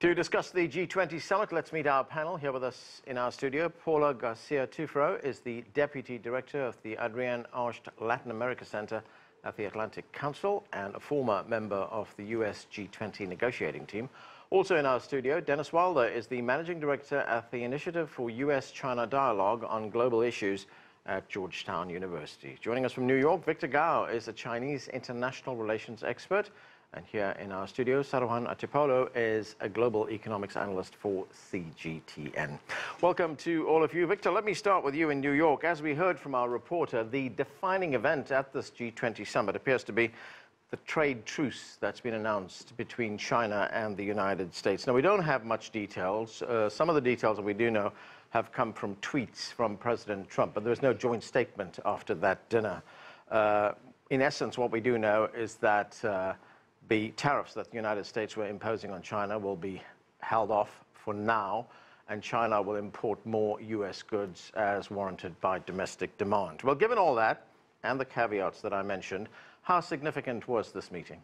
To discuss the G20 summit, let's meet our panel. Here with us in our studio, Paula Garcia-Tufro is the Deputy Director of the Adrienne Arsht Latin America Center at the Atlantic Council and a former member of the US G20 negotiating team. Also in our studio, Dennis Wilder is the Managing Director at the Initiative for US-China Dialogue on Global Issues at Georgetown University. Joining us from New York, Victor Gao is a Chinese international relations expert. And here in our studio, Saruhan Atipolo is a global economics analyst for CGTN. Welcome to all of you. Victor, let me start with you in New York. As we heard from our reporter, the defining event at this G20 summit appears to be the trade truce that's been announced between China and the United States. Now, we don't have much details. Some of the details that we do know have come from tweets from President Trump, but there's no joint statement after that dinner. In essence, what we do know is that the tariffs that the United States were imposing on China will be held off for now, and China will import more U.S. goods as warranted by domestic demand. Well, given all that and the caveats that I mentioned, how significant was this meeting?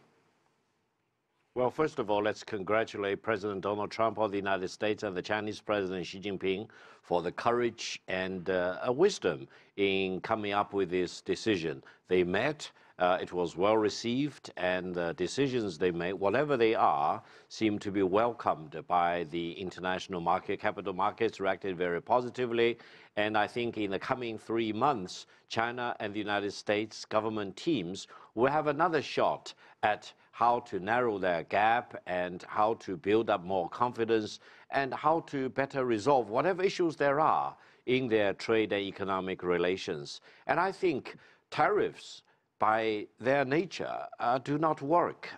Well, first of all, let's congratulate President Donald Trump of the United States and the Chinese President Xi Jinping for the courage and wisdom in coming up with this decision. They met. It was well received, and the decisions they made, whatever they are, seem to be welcomed by the international market. Capital markets reacted very positively, and I think in the coming 3 months, China and the United States government teams will have another shot at how to narrow their gap and how to build up more confidence and how to better resolve whatever issues there are in their trade and economic relations. And I think tariffs, by their nature, do not work.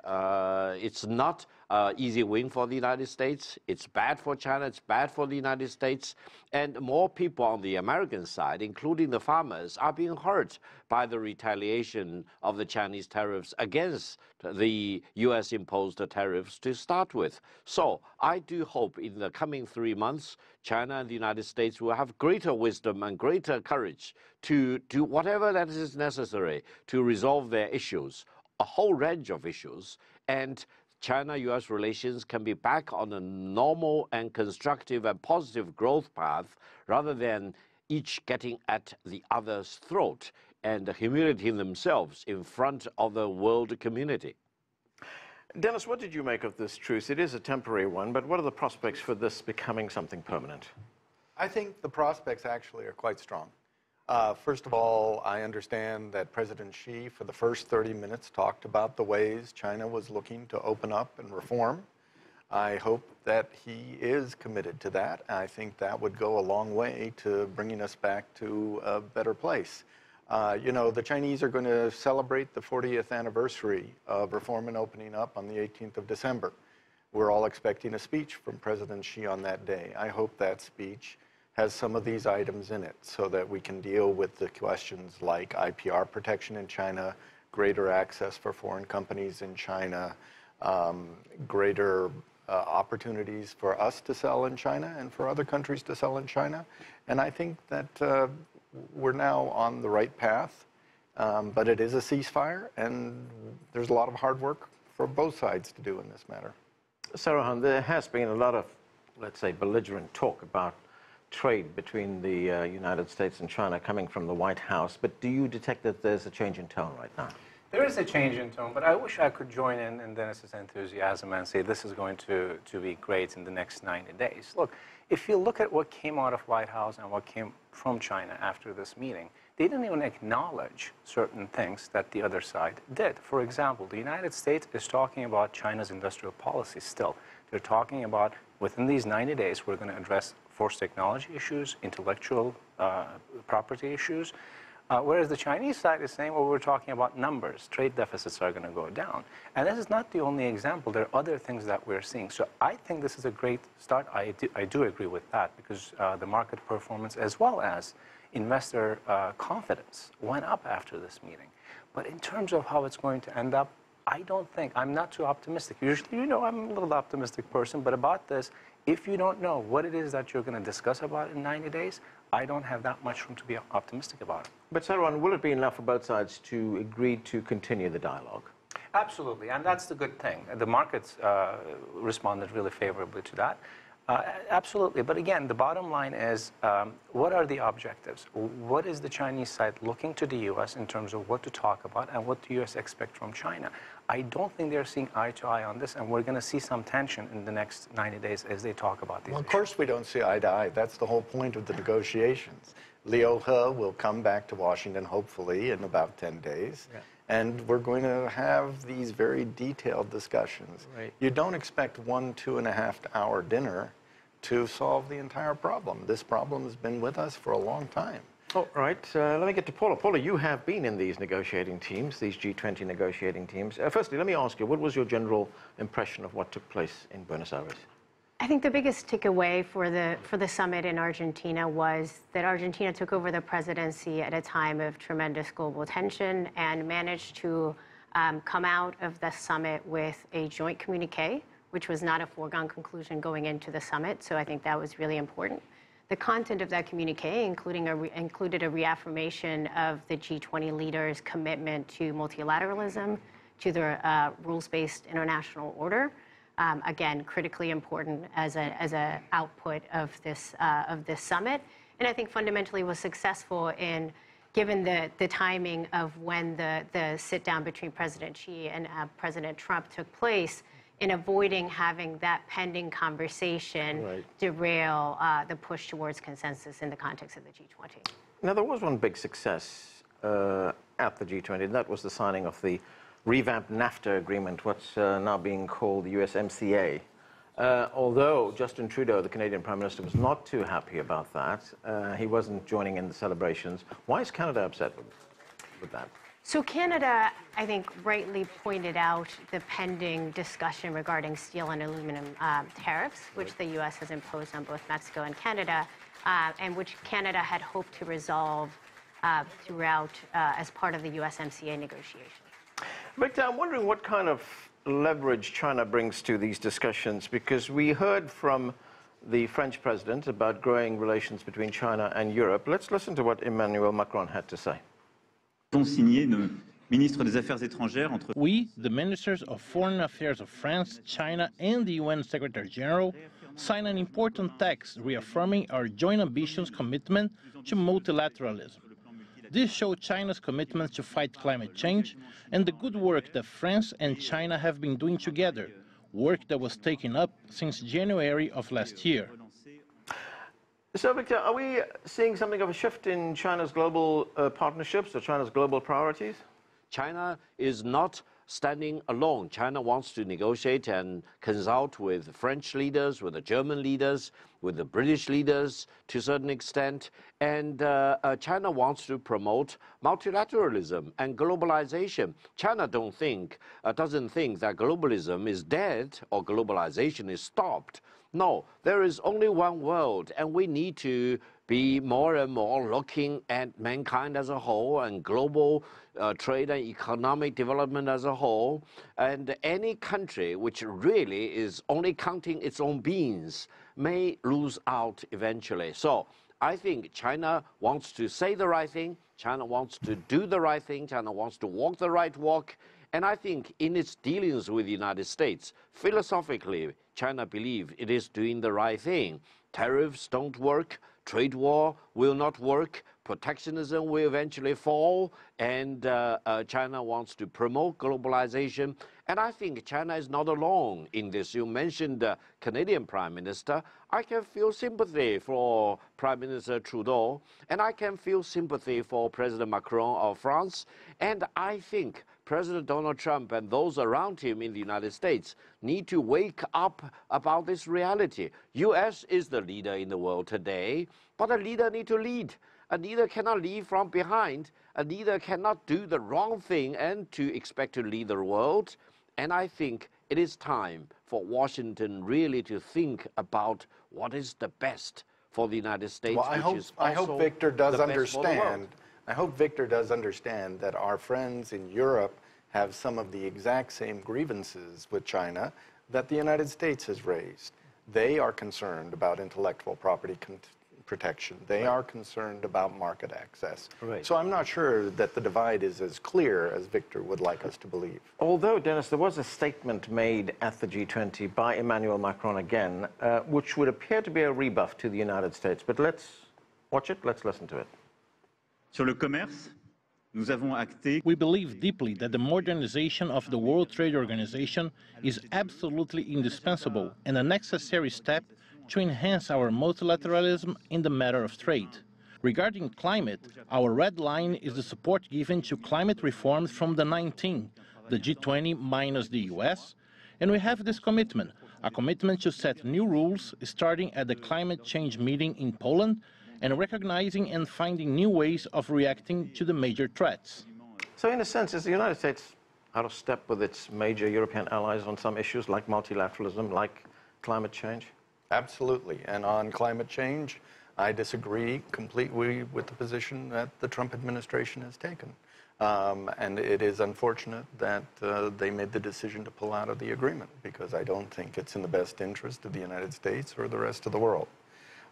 It's not an easy win for the United States. It's bad for China. It's bad for the United States. And more people on the American side, including the farmers, are being hurt by the retaliation of the Chinese tariffs against the U.S.-imposed tariffs to start with. So I do hope in the coming 3 months, China and the United States will have greater wisdom and greater courage to do whatever that is necessary to resolve their issues, a whole range of issues, and China-U.S. relations can be back on a normal and constructive and positive growth path rather than each getting at the other's throat and humiliating themselves in front of the world community. Dennis, what did you make of this truce? It is a temporary one, but what are the prospects for this becoming something permanent? I think the prospects actually are quite strong. First of all, I understand that President Xi, for the first 30 minutes, talked about the ways China was looking to open up and reform. I hope that he is committed to that. I think that would go a long way to bringing us back to a better place. You know, the Chinese are going to celebrate the 40th anniversary of reform and opening up on the 18th of December. We're all expecting a speech from President Xi on that day. I hope that speech has some of these items in it so that we can deal with the questions like IPR protection in China, greater access for foreign companies in China, greater opportunities for us to sell in China and for other countries to sell in China. And I think that we're now on the right path, but it is a ceasefire, and there's a lot of hard work for both sides to do in this matter. Saruhan, there has been a lot of, let's say, belligerent talk about trade between the United States and China coming from the White House, but do you detect that there's a change in tone right now? There is a change in tone, but I wish I could join in Dennis's enthusiasm and say this is going to be great in the next 90 days. Look, if you look at what came out of White House and what came from China after this meeting, they didn't even acknowledge certain things that the other side did. For example, the United States is talking about China's industrial policy still. They're talking about, within these 90 days, we're going to address forced technology issues, intellectual property issues, whereas the Chinese side is saying, well, we're talking about numbers. Trade deficits are going to go down. And this is not the only example. There are other things that we're seeing. So I think this is a great start. I do agree with that because the market performance as well as investor confidence went up after this meeting. But in terms of how it's going to end up, I'm not too optimistic. Usually, you know, I'm a little optimistic person, but about this, if you don't know what it is that you're going to discuss about in 90 days, I don't have that much room to be optimistic about it. But Saruhan, will it be enough for both sides to agree to continue the dialogue? Absolutely, and that's the good thing. The markets responded really favorably to that. Absolutely, but again, the bottom line is, what are the objectives? What is the Chinese side looking to the U.S. in terms of what to talk about and what the U.S. expect from China? I don't think they're seeing eye to eye on this, and we're going to see some tension in the next 90 days as they talk about these Well, of issues. course we don't see eye to eye. That's the whole point of the negotiations. Liu He will come back to Washington, hopefully, in about 10 days. Yeah. And we're going to have these very detailed discussions. Right. You don't expect 1 2.5 hour dinner to solve the entire problem. This problem has been with us for a long time. All right, let me get to Paula. Paula, you have been in these negotiating teams, these G20 negotiating teams. Firstly, let me ask you, what was your general impression of what took place in Buenos Aires? I think the biggest takeaway for the summit in Argentina was that Argentina took over the presidency at a time of tremendous global tension and managed to come out of the summit with a joint communique, which was not a foregone conclusion going into the summit. So I think that was really important. The content of that communique included a reaffirmation of the G20 leaders' commitment to multilateralism, to the rules-based international order. Again, critically important as a output of this summit, and I think fundamentally was successful in, given the timing of when the sit down between President Xi and President Trump took place, in avoiding having that pending conversation derail the push towards consensus in the context of the G20. Now, there was one big success at the G20, and that was the signing of the revamped NAFTA agreement, what's now being called the USMCA. Although Justin Trudeau, the Canadian Prime Minister, was not too happy about that, he wasn't joining in the celebrations. Why is Canada upset with that? So Canada, I think, rightly pointed out the pending discussion regarding steel and aluminum tariffs, which the U.S. has imposed on both Mexico and Canada, and which Canada had hoped to resolve throughout as part of the USMCA negotiations. Victor, I'm wondering what kind of leverage China brings to these discussions, because we heard from the French president about growing relations between China and Europe. Let's listen to what Emmanuel Macron had to say. We, the ministers of foreign affairs of France, China, and the UN Secretary General, signed an important text reaffirming our joint ambitions commitment to multilateralism. This showed China's commitment to fight climate change and the good work that France and China have been doing together, work that was taken up since January of last year. So, Victor, are we seeing something of a shift in China's global partnerships or China's global priorities? China is not standing alone. China wants to negotiate and consult with French leaders, with the German leaders, with the British leaders to a certain extent. And China wants to promote multilateralism and globalization. China doesn't think that globalism is dead or globalization is stopped. No, there is only one world, and we need to be more and more looking at mankind as a whole and global trade and economic development as a whole. And any country which really is only counting its own beans may lose out eventually. So I think China wants to say the right thing, China wants to do the right thing, China wants to walk the right walk. And I think in its dealings with the United States, philosophically, China believes it is doing the right thing. Tariffs don't work, trade war will not work, protectionism will eventually fall, and China wants to promote globalization. And I think China is not alone in this. You mentioned the Canadian Prime Minister. I can feel sympathy for Prime Minister Trudeau, and I can feel sympathy for President Macron of France. And I think President Donald Trump and those around him in the United States need to wake up about this reality. U.S. is the leader in the world today, but a leader needs to lead. A leader cannot lead from behind. A leader cannot do the wrong thing and to expect to lead the world. And I think it is time for Washington really to think about what is the best for the United States. Well, I hope Victor does understand. I hope Victor does understand that our friends in Europe have some of the exact same grievances with China that the United States has raised. They are concerned about intellectual property protection. They are concerned about market access. Right. So I'm not sure that the divide is as clear as Victor would like us to believe. Although, Dennis, there was a statement made at the G20 by Emmanuel Macron again, which would appear to be a rebuff to the United States. But let's watch it, let's listen to it. Sur le commerce, nous avons acté. We believe deeply that the modernization of the World Trade Organization is absolutely indispensable and a necessary step to enhance our multilateralism in the matter of trade. Regarding climate, our red line is the support given to climate reforms from the 19, the G20 minus the US, and we have this commitment, a commitment to set new rules starting at the climate change meeting in Poland and recognizing and finding new ways of reacting to the major threats. So in a sense, is the United States out of step with its major European allies on some issues like multilateralism, like climate change? Absolutely. And on climate change, I disagree completely with the position that the Trump administration has taken. And it is unfortunate that they made the decision to pull out of the agreement, because I don't think it's in the best interest of the United States or the rest of the world.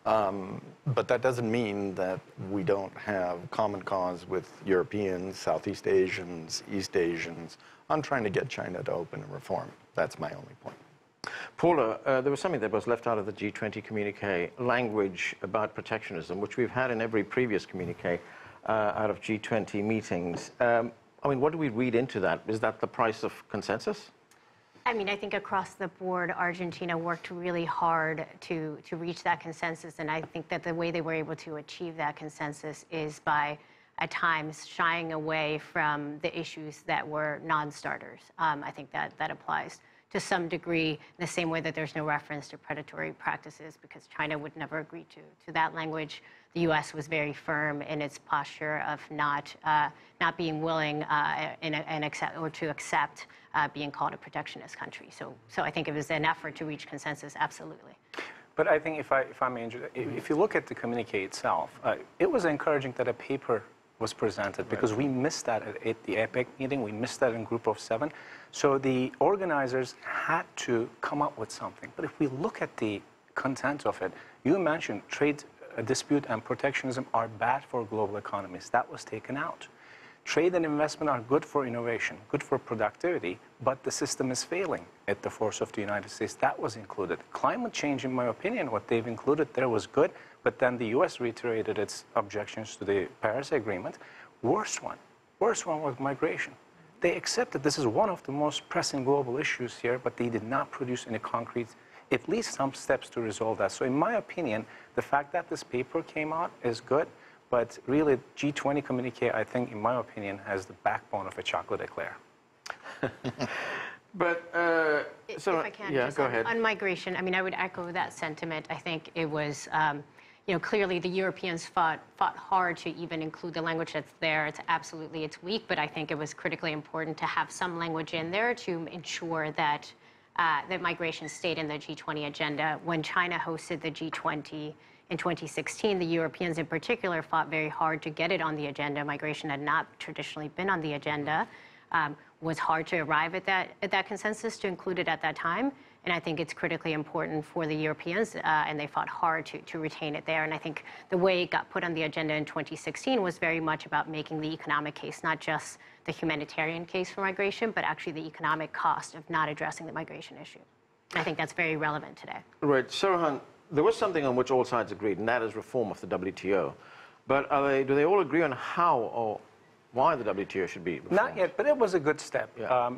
But that doesn't mean that we don't have common cause with Europeans, Southeast Asians, East Asians on trying to get China to open and reform. That's my only point. Paula, there was something that was left out of the G20 communique, language about protectionism, which we've had in every previous communique out of G20 meetings. I mean, what do we read into that? Is that the price of consensus? I mean, I think across the board, Argentina worked really hard to reach that consensus. And I think that the way they were able to achieve that consensus is by, at times, shying away from the issues that were non-starters. I think that applies to some degree in the same way that there's no reference to predatory practices, because China would never agree to that language. The U.S. was very firm in its posture of not being willing to accept being called a protectionist country. So I think it was an effort to reach consensus, absolutely. But I think if I may, if you look at the communique itself, it was encouraging that a paper was presented, because we missed that at the APEC meeting. We missed that in Group of Seven. So the organizers had to come up with something. But if we look at the content of it, you mentioned trade dispute and protectionism are bad for global economies. That was taken out. Trade and investment are good for innovation, good for productivity, but the system is failing at the force of the United States. That was included. Climate change, in my opinion, what they've included there was good, but then the U.S. reiterated its objections to the Paris Agreement. Worst one was migration. They accepted this is one of the most pressing global issues here, but they did not produce any concrete, at least some steps to resolve that. So in my opinion, the fact that this paper came out is good, but really G20 communique, I think, in my opinion, has the backbone of a chocolate eclair. But, If I can, yeah, just go ahead. on migration, I mean, I would echo that sentiment. I think it was, clearly the Europeans fought hard to even include the language that's there. It's weak, but I think it was critically important to have some language in there to ensure that that migration stayed in the G20 agenda. When China hosted the G20 in 2016, the Europeans in particular fought very hard to get it on the agenda. Migration had not traditionally been on the agenda. Was hard to arrive at that consensus to include it at that time. And I think it's critically important for the Europeans, and they fought hard to retain it there. And I think the way it got put on the agenda in 2016 was very much about making the economic case, not just the humanitarian case for migration, but actually the economic cost of not addressing the migration issue. And I think that's very relevant today. Right. Sirhan, there was something on which all sides agreed, and that is reform of the WTO. But do they all agree on how or why the WTO should be reformed? Not yet, but it was a good step. Yeah.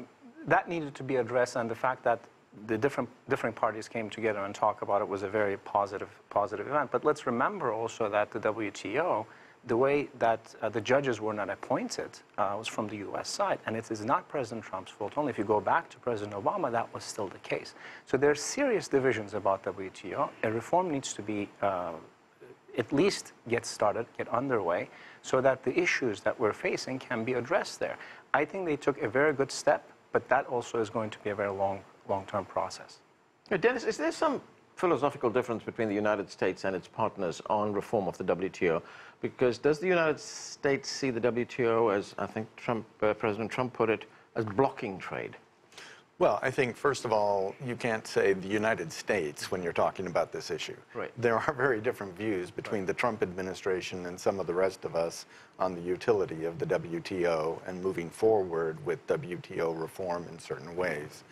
That needed to be addressed, and the fact that the different parties came together and talked about it was a very positive event. But let's remember also that the WTO, the way that the judges were not appointed was from the U.S. side, and it is not President Trump's fault. Only if you go back to President Obama, that was still the case. So there are serious divisions about WTO. A reform needs to be at least get started, get underway, so that the issues that we're facing can be addressed there. I think they took a very good step, but that also is going to be a very long-term process. Dennis, is there some philosophical difference between the United States and its partners on reform of the WTO? Because does the United States see the WTO as, I think President Trump put it, as blocking trade? Well, I think, first of all, you can't say the United States when you're talking about this issue. Right. There are very different views between the Trump administration and some of the rest of us on the utility of the WTO and moving forward with WTO reform in certain ways.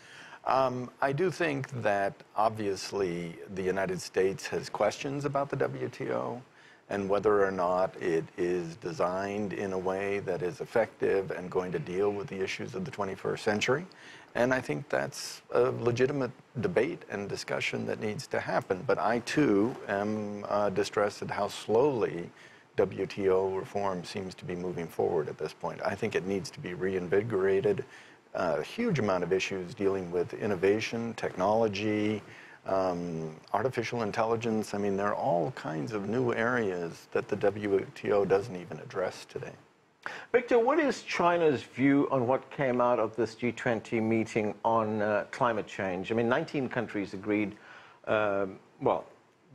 I do think that, obviously, the United States has questions about the WTO and whether or not it is designed in a way that is effective and going to deal with the issues of the 21st century. And I think that's a legitimate debate and discussion that needs to happen. But I, too, am distressed at how slowly WTO reform seems to be moving forward at this point. I think it needs to be reinvigorated. A huge amount of issues dealing with innovation, technology, artificial intelligence. I mean, there are all kinds of new areas that the WTO doesn't even address today. Victor, what is China's view on what came out of this G20 meeting on climate change? I mean, 19 countries agreed, well,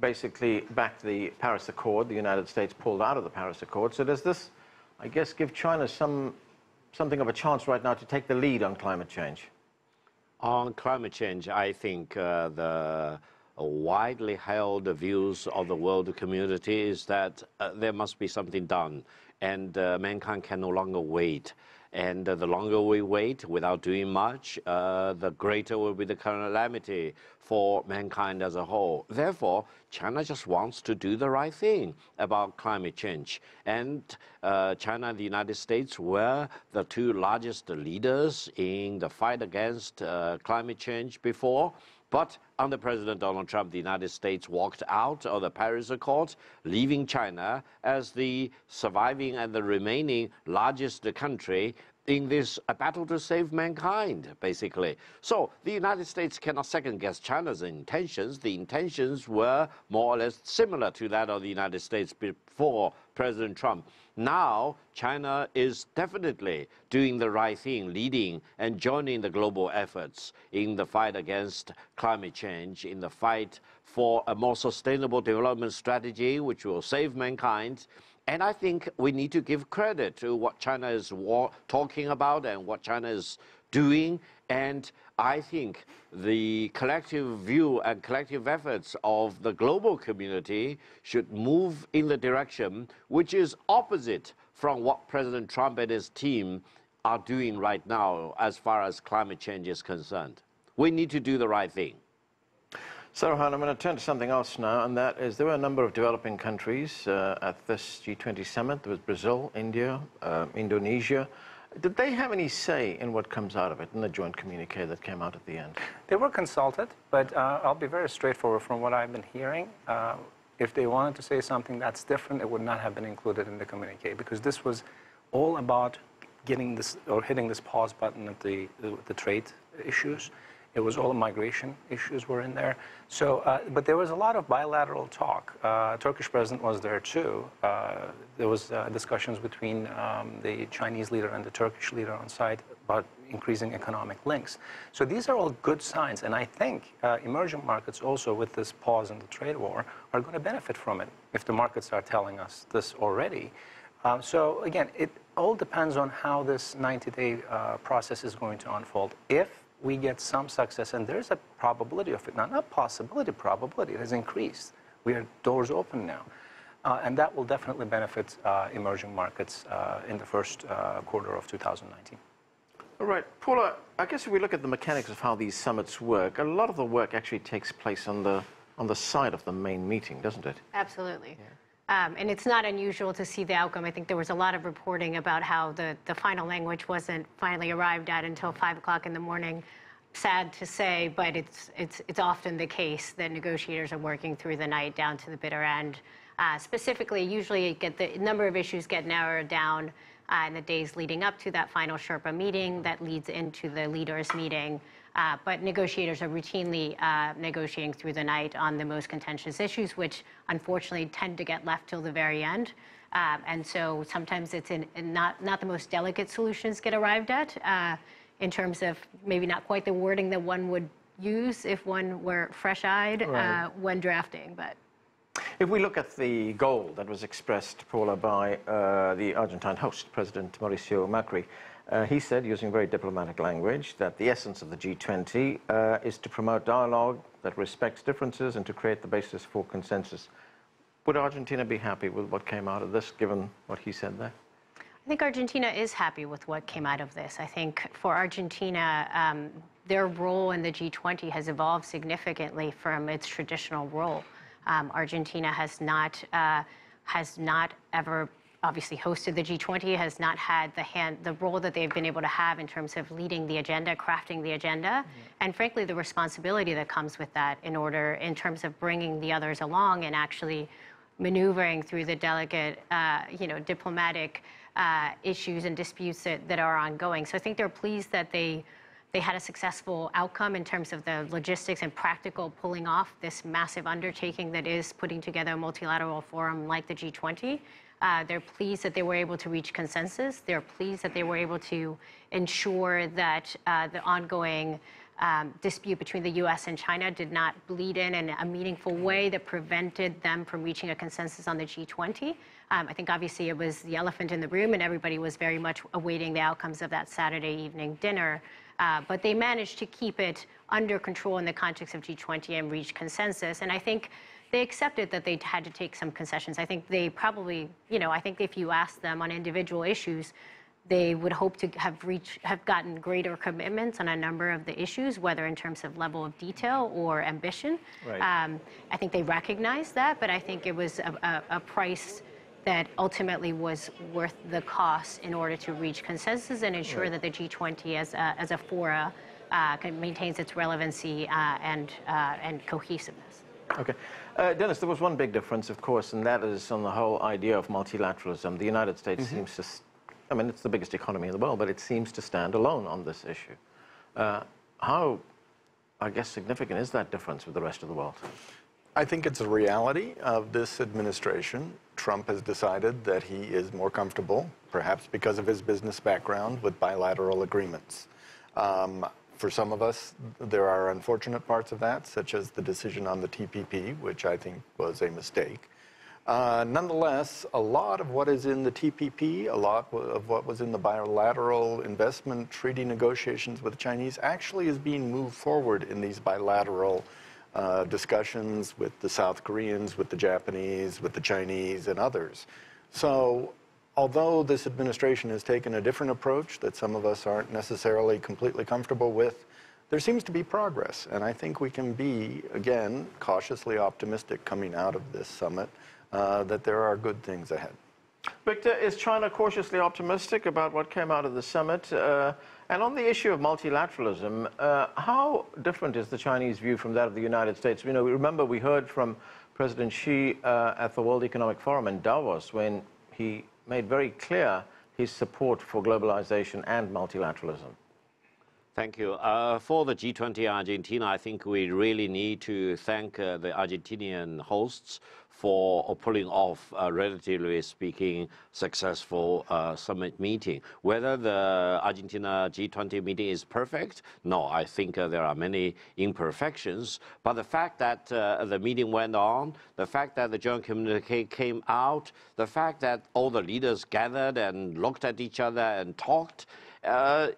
basically backed the Paris Accord. The United States pulled out of the Paris Accord. So does this, I guess, give China something of a chance right now to take the lead on climate change? On climate change, I think the widely held views of the world community is that there must be something done, and mankind can no longer wait. And the longer we wait without doing much, the greater will be the calamity for mankind as a whole. Therefore, China just wants to do the right thing about climate change. And China and the United States were the two largest leaders in the fight against climate change before. But under President Donald Trump, the United States walked out of the Paris Accord, leaving China as the surviving and the remaining largest country in this battle to save mankind, basically. So the United States cannot second-guess China's intentions. The intentions were more or less similar to that of the United States before President Trump. Now, China is definitely doing the right thing, leading and joining the global efforts in the fight against climate change, in the fight for a more sustainable development strategy which will save mankind. And I think we need to give credit to what China is talking about and what China is doing. And I think the collective view and collective efforts of the global community should move in the direction which is opposite from what President Trump and his team are doing right now as far as climate change is concerned. We need to do the right thing. Sarahan, I'm going to turn to something else now, and that is there were a number of developing countries at this G20 summit. There was Brazil, India, Indonesia. Did they have any say in what comes out of it, in the joint communique that came out at the end? They were consulted, but I'll be very straightforward from what I've been hearing. If they wanted to say something that's different, it would not have been included in the communique, because this was all about getting this or hitting this pause button at the trade issues. It was all migration issues were in there. So, but there was a lot of bilateral talk. Turkish president was there too. There was discussions between the Chinese leader and the Turkish leader on site about increasing economic links. So these are all good signs, and I think emerging markets also, with this pause in the trade war, are going to benefit from it if the markets are telling us this already. So again, it all depends on how this 90-day process is going to unfold. If we get some success, and there's a probability of it now, not possibility, probability, it has increased. We have doors open now. And that will definitely benefit emerging markets in the first quarter of 2019. All right, Paula, I guess if we look at the mechanics of how these summits work, a lot of the work actually takes place on the side of the main meeting, doesn't it? Absolutely. Yeah. And it's not unusual to see the outcome. I think there was a lot of reporting about how the final language wasn't finally arrived at until 5 o'clock in the morning. Sad to say, but it's often the case that negotiators are working through the night down to the bitter end. Specifically, usually the number of issues get narrowed down in the days leading up to that final Sherpa meeting that leads into the leaders' meeting. But negotiators are routinely negotiating through the night on the most contentious issues, which unfortunately tend to get left till the very end. And so sometimes it's not the most delicate solutions get arrived at in terms of maybe not quite the wording that one would use if one were fresh-eyed when drafting. But if we look at the goal that was expressed, Paula, by the Argentine host, President Mauricio Macri, He said, using very diplomatic language, that the essence of the G20 is to promote dialogue that respects differences and to create the basis for consensus. Would Argentina be happy with what came out of this, given what he said there? I think Argentina is happy with what came out of this. I think for Argentina, their role in the G20 has evolved significantly from its traditional role. Argentina has not ever obviously hosted the G20, has not had the role that they've been able to have in terms of leading the agenda, crafting the agenda, and frankly the responsibility that comes with that in terms of bringing the others along and actually maneuvering through the delicate, diplomatic issues and disputes that are ongoing. So I think they're pleased that they had a successful outcome in terms of the logistics and practical pulling off this massive undertaking that is putting together a multilateral forum like the G20. They're pleased that they were able to reach consensus. They're pleased that they were able to ensure that the ongoing dispute between the U.S. and China did not bleed in a meaningful way that prevented them from reaching a consensus on the G20. I think obviously it was the elephant in the room and everybody was very much awaiting the outcomes of that Saturday evening dinner. But they managed to keep it under control in the context of G20 and reach consensus. And I think they accepted that they had to take some concessions. I think they probably, I think if you ask them on individual issues, they would hope to have gotten greater commitments on a number of the issues, whether in terms of level of detail or ambition. Right. I think they recognized that, but I think it was a price that ultimately was worth the cost in order to reach consensus and ensure that the G20 as a fora maintains its relevancy and cohesiveness. Okay. Dennis, there was one big difference, of course, and that is on the whole idea of multilateralism. The United States seems to, it's the biggest economy in the world, but it seems to stand alone on this issue. How, I guess, significant is that difference with the rest of the world? I think it's a reality of this administration. Trump has decided that he is more comfortable, perhaps because of his business background, with bilateral agreements. For some of us, there are unfortunate parts of that, such as the decision on the TPP, which I think was a mistake. Nonetheless, a lot of what is in the TPP, a lot of what was in the bilateral investment treaty negotiations with the Chinese actually is being moved forward in these bilateral discussions with the South Koreans, with the Japanese, with the Chinese, and others. So although this administration has taken a different approach that some of us aren't necessarily completely comfortable with, there seems to be progress. And I think we can be, again, cautiously optimistic coming out of this summit that there are good things ahead. Victor, is China cautiously optimistic about what came out of the summit? And on the issue of multilateralism, how different is the Chinese view from that of the United States? We remember we heard from President Xi at the World Economic Forum in Davos when he made very clear his support for globalization and multilateralism. Thank you. For the G20 Argentina, I think we really need to thank the Argentinian hosts for pulling off, relatively speaking, successful summit meeting. Whether the Argentina G20 meeting is perfect, no, I think there are many imperfections. But the fact that the meeting went on, the fact that the joint communique came out, the fact that all the leaders gathered and looked at each other and talked,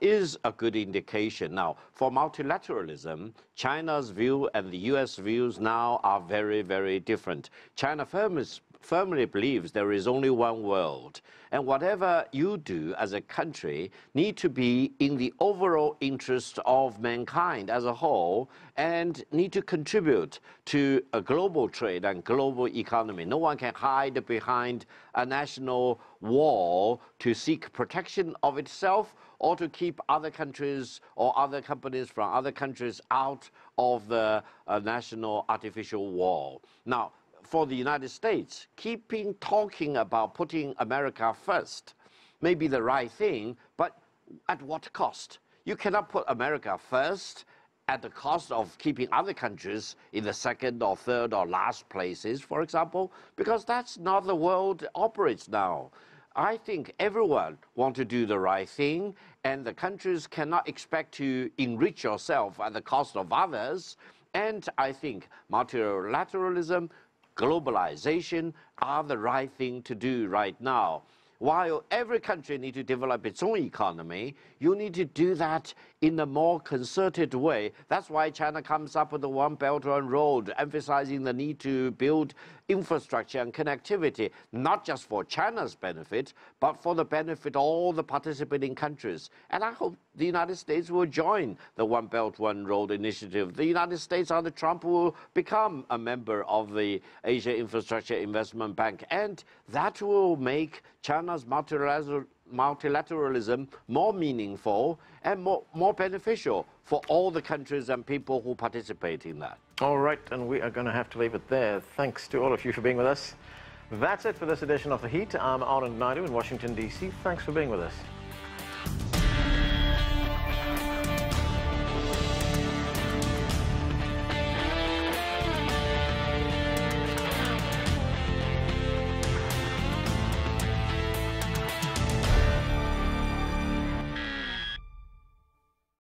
is a good indication. Now, for multilateralism, China's view and the U.S. views now are very, very different. China firmly believes there is only one world, and whatever you do as a country need to be in the overall interest of mankind as a whole and need to contribute to a global trade and global economy. No one can hide behind a national wall to seek protection of itself or to keep other countries or other companies from other countries out of the national artificial wall. Now, for the United States, talking about putting America first may be the right thing, but at what cost? You cannot put America first at the cost of keeping other countries in the second or third or last places, for example, because that's not the world operates now. I think everyone wants to do the right thing, and the countries cannot expect to enrich yourself at the cost of others. And I think multilateralism, globalization are the right thing to do right now. while every country needs to develop its own economy, you need to do that in a more concerted way. That's why China comes up with the One Belt, One Road, emphasizing the need to build infrastructure and connectivity, not just for China's benefit, but for the benefit of all the participating countries. And I hope the United States will join the One Belt, One Road initiative. The United States under Trump will become a member of the Asia Infrastructure Investment Bank, and that will make China's multilateralism more meaningful and more beneficial for all the countries and people who participate in that. All right, and we are going to have to leave it there. Thanks to all of you for being with us. That's it for this edition of The Heat. I'm Anand Naidu in Washington, D.C. Thanks for being with us.